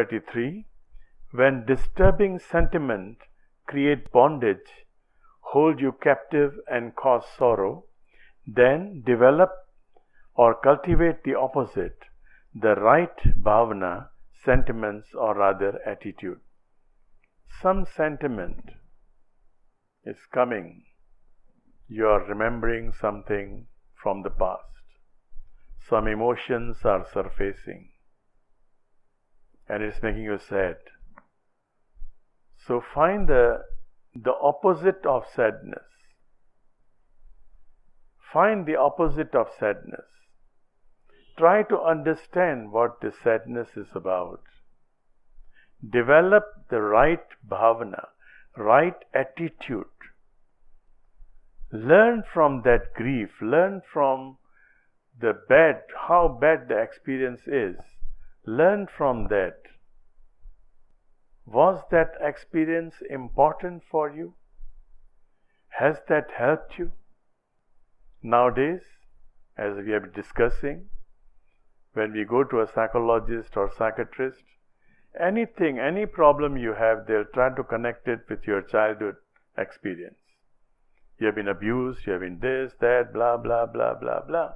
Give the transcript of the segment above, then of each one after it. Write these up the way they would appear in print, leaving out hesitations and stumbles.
33. When disturbing sentiment create bondage, hold you captive and cause sorrow, then develop or cultivate the opposite, the right bhavana, sentiments or rather attitude. Some sentiment is coming. You are remembering something from the past. Some emotions are surfacing and it's making you sad. So find the opposite of sadness. Find the opposite of sadness. Try to understand what the sadness is about. Develop the right bhavana, right attitude. Learn from that grief. Learn from how bad the experience is. Learn from that. Was that experience important for you? Has that helped you? Nowadays, as we have been discussing, when we go to a psychologist or psychiatrist, any problem you have, they'll try to connect it with your childhood experience. You have been abused, you have been this, that, blah, blah, blah, blah, blah.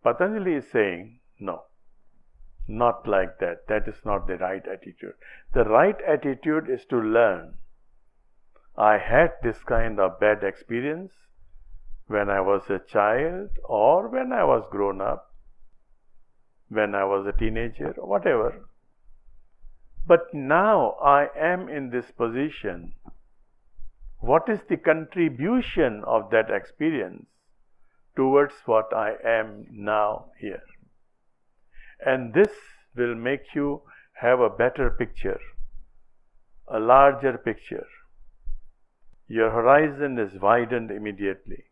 Patanjali is saying, no, not like that. That is not the right attitude. The right attitude is to learn. I had this kind of bad experience when I was a child or when I was grown up, when I was a teenager, or whatever. But now I am in this position. What is the contribution of that experience towards what I am now here? And this will make you have a better picture, a larger picture. Your horizon is widened immediately.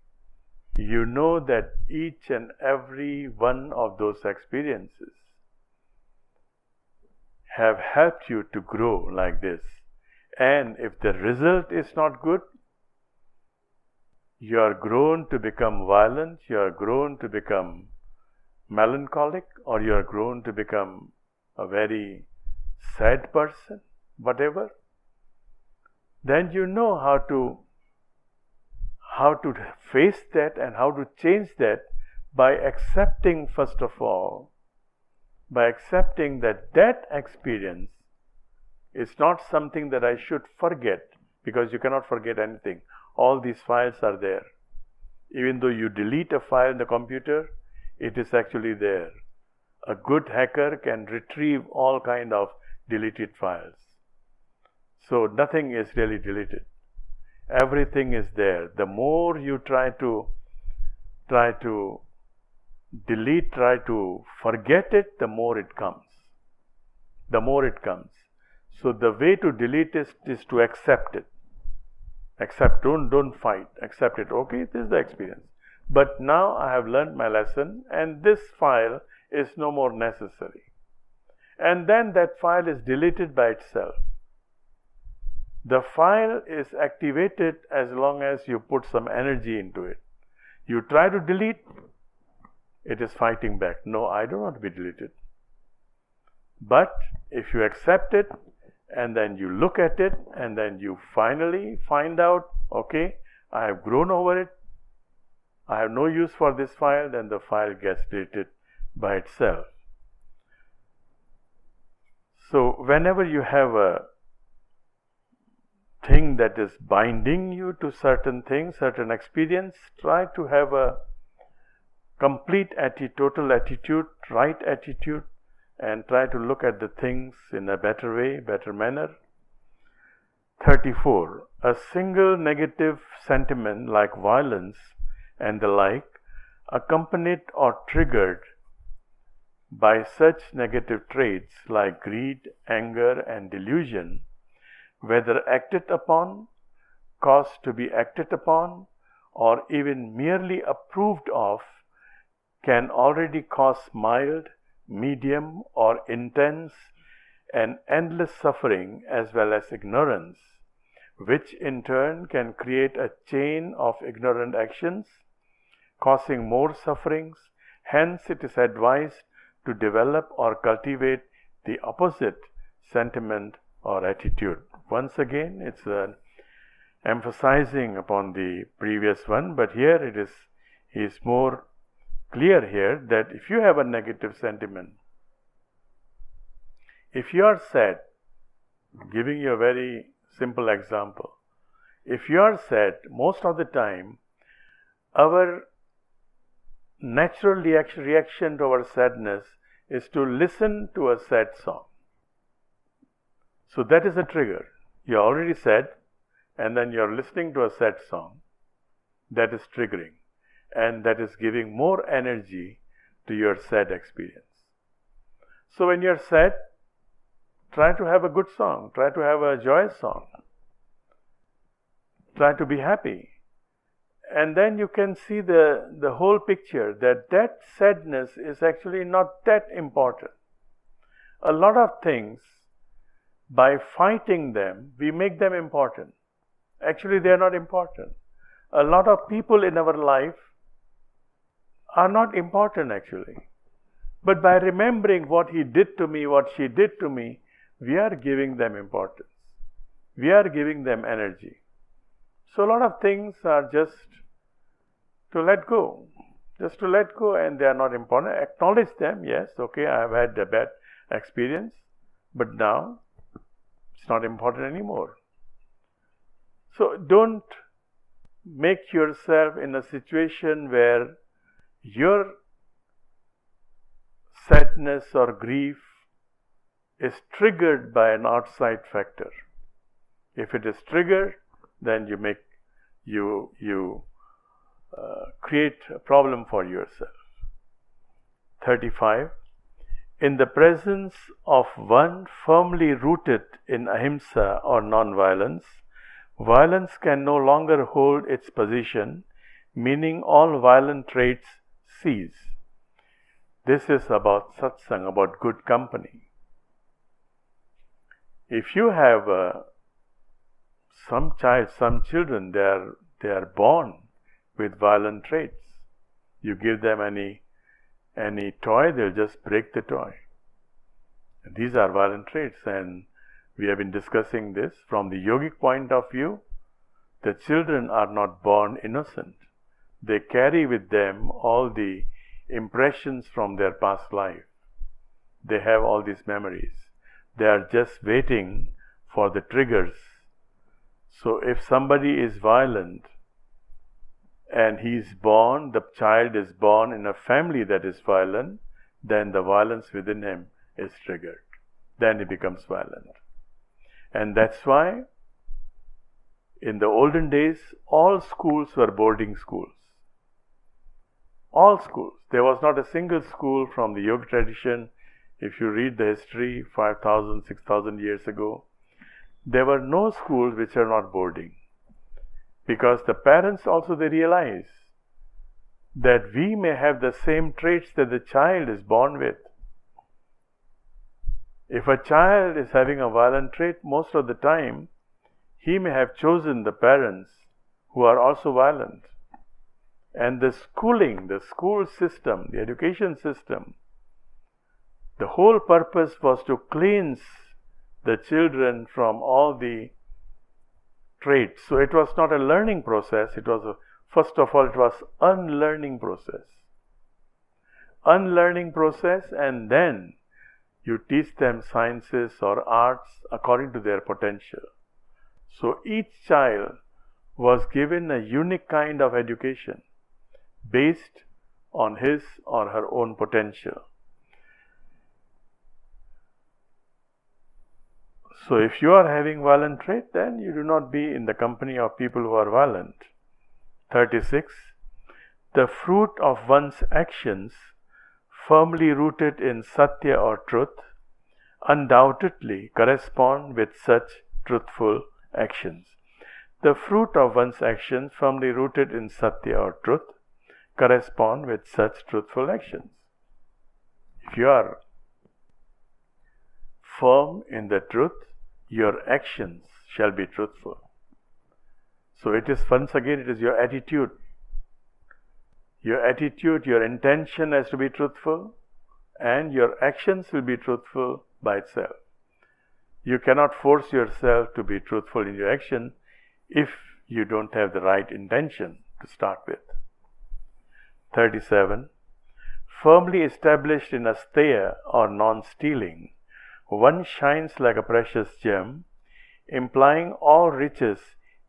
You know that each and every one of those experiences have helped you to grow like this. And if the result is not good, you are grown to become violent, you are grown to become melancholic, or you are grown to become a very sad person, whatever, then you know how to face that and how to change that by accepting, first of all, by accepting that that experience is not something that I should forget, because you cannot forget anything. All these files are there. Even though you delete a file in the computer, it is actually there. A good hacker can retrieve all kind of deleted files. So nothing is really deleted. Everything is there. The more you try to delete, try to forget it, the more it comes. The more it comes. So the way to delete is to accept it. Accept, don't fight. Accept it. Okay, this is the experience. But now I have learned my lesson and this file is no more necessary. And then that file is deleted by itself. The file is activated as long as you put some energy into it. You try to delete, it is fighting back. No, I don't want to be deleted. But if you accept it, and then you look at it, and then you finally find out, okay, I have grown over it, I have no use for this file, then the file gets deleted by itself. So whenever you have a thing that is binding you to certain things, certain experience, try to have a complete attitude, total attitude, right attitude, and try to look at the things in a better way, better manner. 34. A single negative sentiment like violence and the like, accompanied or triggered by such negative traits like greed, anger, and delusion, whether acted upon, caused to be acted upon, or even merely approved of, can already cause mild, medium, or intense and endless suffering as well as ignorance, which in turn can create a chain of ignorant actions, causing more sufferings. Hence, it is advised to develop or cultivate the opposite, sentiment or attitude. Once again, it's emphasizing upon the previous one, but here it is more clear here that if you have a negative sentiment, if you are sad, giving you a very simple example, if you are sad, most of the time, our natural reaction to our sadness is to listen to a sad song. So that is a trigger. You are already sad, and then you are listening to a sad song. That is triggering, and that is giving more energy to your sad experience. So when you are sad, try to have a good song, try to have a joyous song, try to be happy. And then you can see the whole picture, that sadness is actually not that important. A lot of things, by fighting them, we make them important. Actually, they are not important. A lot of people in our life are not important actually. But by remembering what he did to me, what she did to me, we are giving them importance. We are giving them energy. So a lot of things are just to let go. Just to let go, and they are not important. Acknowledge them, yes, okay, I have had a bad experience, but now it's not important anymore. So don't make yourself in a situation where your sadness or grief is triggered by an outside factor. If it is triggered, then you create a problem for yourself. 35. In the presence of one firmly rooted in ahimsa or non-violence, violence can no longer hold its position, meaning all violent traits cease. This is about satsang, about good company. If you have some children, they are born with violent traits. You give them any toy, they'll just break the toy. And these are violent traits, and we have been discussing this from the yogic point of view. The children are not born innocent. They carry with them all the impressions from their past life. They have all these memories. They are just waiting for the triggers. So if somebody is violent and the child is born in a family that is violent, then the violence within him is triggered. Then he becomes violent. And that's why in the olden days, all schools were boarding schools. All schools. There was not a single school from the yoga tradition. If you read the history 5,000, 6,000 years ago, there were no schools which are not boarding. Because the parents also, they realize that we may have the same traits that the child is born with. If a child is having a violent trait, most of the time, he may have chosen the parents who are also violent. And the schooling, the school system, the education system, the whole purpose was to cleanse the children from all the traits. So it was not a learning process, first of all, it was unlearning process. Unlearning process, and then you teach them sciences or arts according to their potential. So each child was given a unique kind of education based on his or her own potential. So if you are having violent trait, then you do not be in the company of people who are violent. 36. The fruit of one's actions, firmly rooted in satya or truth, undoubtedly correspond with such truthful actions. The fruit of one's actions, firmly rooted in satya or truth, correspond with such truthful actions. If you are firm in the truth, your actions shall be truthful. So it is, once again, it is your attitude. Your attitude, your intention has to be truthful, and your actions will be truthful by itself. You cannot force yourself to be truthful in your action if you don't have the right intention to start with. 37. Firmly established in asteya or non-stealing, one shines like a precious gem, implying all riches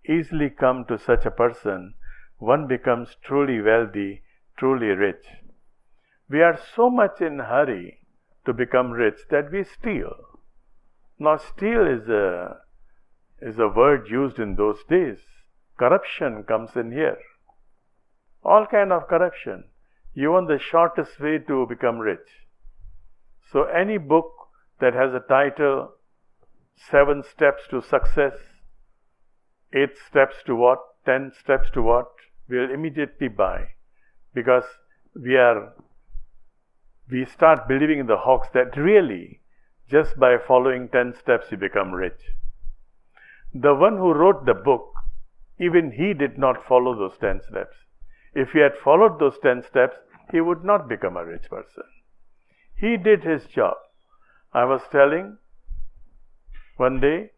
easily come to such a person. One becomes truly wealthy, truly rich. We are so much in a hurry to become rich that we steal. Now, steal is a word used in those days. Corruption comes in here. All kind of corruption. You want the shortest way to become rich. So any book that has a title, 7 steps to success, 8 steps to what, 10 steps to what, we'll immediately buy, because we start believing in the hoax that really just by following 10 steps you become rich. The one who wrote the book, even he did not follow those 10 steps. If he had followed those 10 steps, he would not become a rich person. He did his job. I was telling one day,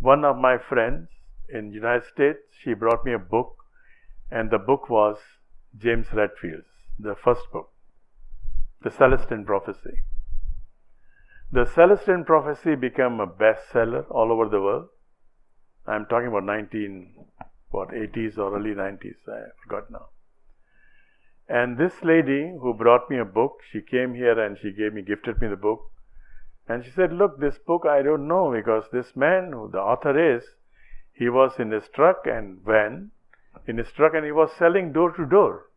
one of my friends in the United States, she brought me a book, and the book was James Redfield's, the first book, The Celestine Prophecy. The Celestine Prophecy became a bestseller all over the world. I'm talking about 80s or early 90s, I forgot now. And this lady who brought me a book, she came here and she gifted me the book. And she said, look, this book I don't know, because this man who the author is, he was in his truck and he was selling door to door.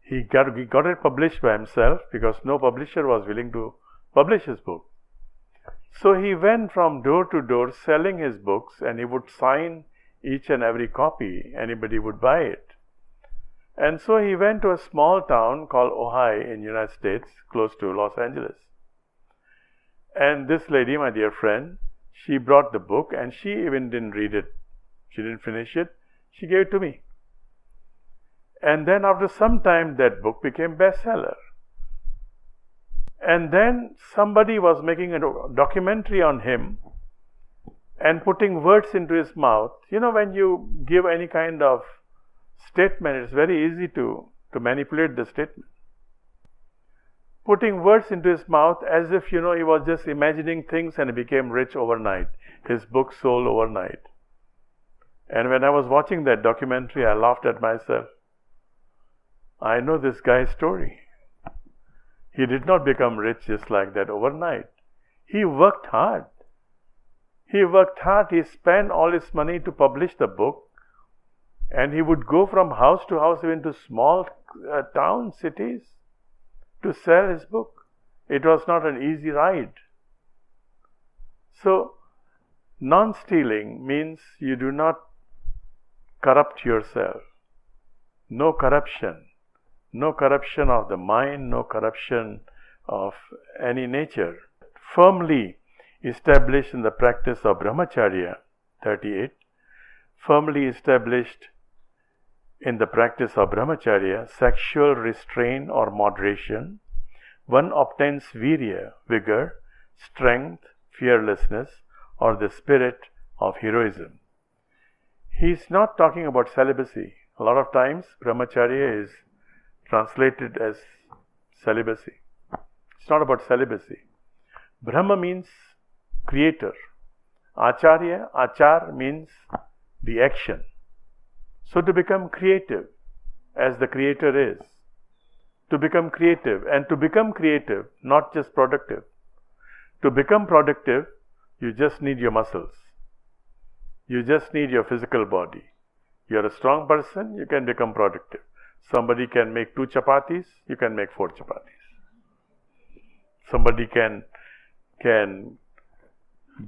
He got it published by himself because no publisher was willing to publish his book. So he went from door to door selling his books, and he would sign each and every copy. Anybody would buy it. And so he went to a small town called Ojai in the United States, close to Los Angeles. And this lady, my dear friend, she brought the book, and she even didn't read it. She didn't finish it. She gave it to me. And then after some time, that book became bestseller. And then somebody was making a documentary on him and putting words into his mouth. You know, when you give any kind of statement, it's very easy to manipulate the statement. Putting words into his mouth as if, he was just imagining things, and he became rich overnight. His book sold overnight. And when I was watching that documentary, I laughed at myself. I know this guy's story. He did not become rich just like that overnight. He worked hard. He spent all his money to publish the book. And he would go from house to house, even to small towns, cities, to sell his book. It was not an easy ride. So, non-stealing means you do not corrupt yourself. No corruption. No corruption of the mind, no corruption of any nature. Firmly established in the practice of brahmacharya, 38. Firmly established in the practice of brahmacharya, sexual restraint or moderation, one obtains virya, vigor, strength, fearlessness, or the spirit of heroism. He is not talking about celibacy. A lot of times, brahmacharya is translated as celibacy. It's not about celibacy. Brahma means creator. Acharya, achar means the action. So to become creative, as the creator is, to become creative, and to become creative, not just productive. To become productive, you just need your muscles. You just need your physical body. You're a strong person, you can become productive. Somebody can make 2 chapatis, you can make 4 chapatis. Somebody can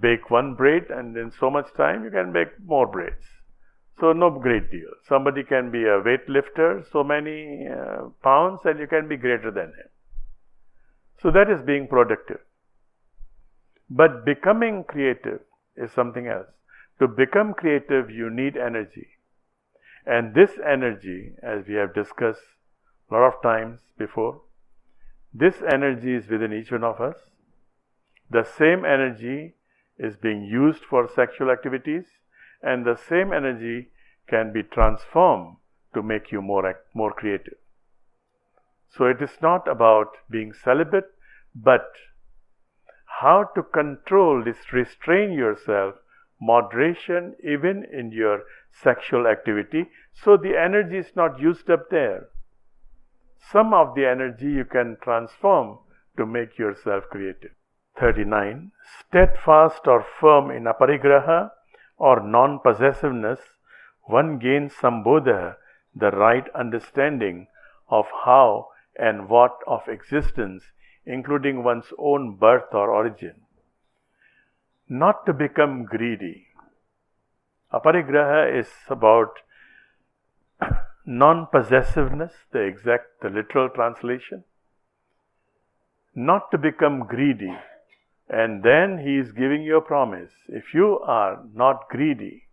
bake 1 bread, and in so much time you can bake more breads. So no great deal. Somebody can be a weightlifter, so many pounds, and you can be greater than him. So that is being productive. But becoming creative is something else. To become creative, you need energy. And this energy, as we have discussed a lot of times before, this energy is within each one of us. The same energy is being used for sexual activities, and the same energy can be transformed to make you more creative. So it is not about being celibate, but how to control this, restrain yourself, moderation even in your sexual activity, so the energy is not used up there. Some of the energy you can transform to make yourself creative. 39. Steadfast or firm in aparigraha or non-possessiveness, one gains sambodha, the right understanding of how and what of existence, including one's own birth or origin. Not to become greedy. Aparigraha is about non-possessiveness, the literal translation. Not to become greedy. And then he is giving you a promise. If you are not greedy,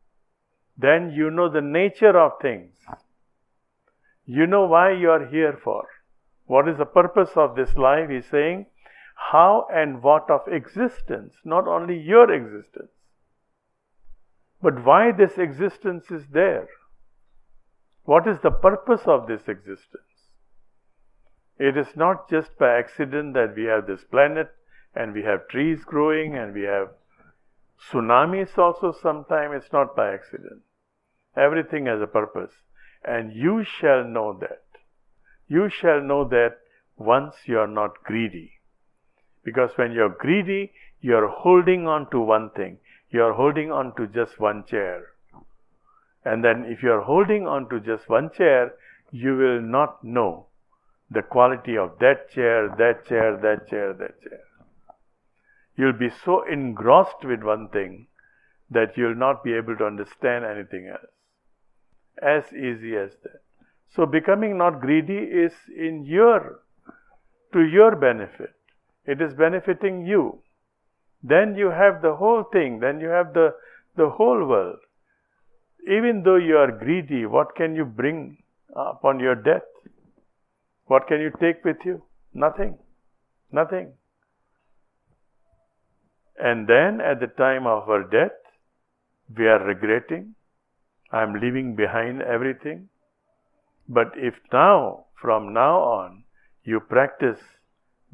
then you know the nature of things. You know why you are here for. What is the purpose of this life? He is saying, how and what of existence, not only your existence, but why this existence is there. What is the purpose of this existence? It is not just by accident that we have this planet and we have trees growing and we have tsunamis also sometimes. It's not by accident. Everything has a purpose. And you shall know that. You shall know that once you are not greedy. Because when you're greedy, you're holding on to one thing. You're holding on to just one chair. And then if you're holding on to just one chair, you will not know the quality of that chair, that chair, that chair, that chair. You'll be so engrossed with one thing that you'll not be able to understand anything else. As easy as that. So becoming not greedy is to your benefit. It is benefiting you. Then you have the whole thing. Then you have the whole world. Even though you are greedy, what can you bring upon your death? What can you take with you? Nothing. Nothing. And then at the time of our death, we are regretting, I'm leaving behind everything. But if now, from now on, you practice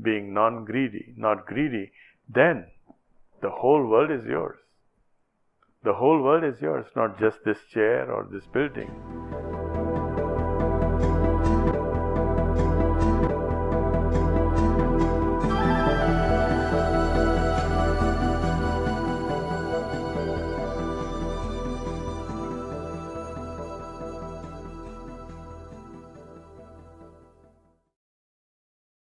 being not greedy, then the whole world is yours. The whole world is yours, not just this chair or this building.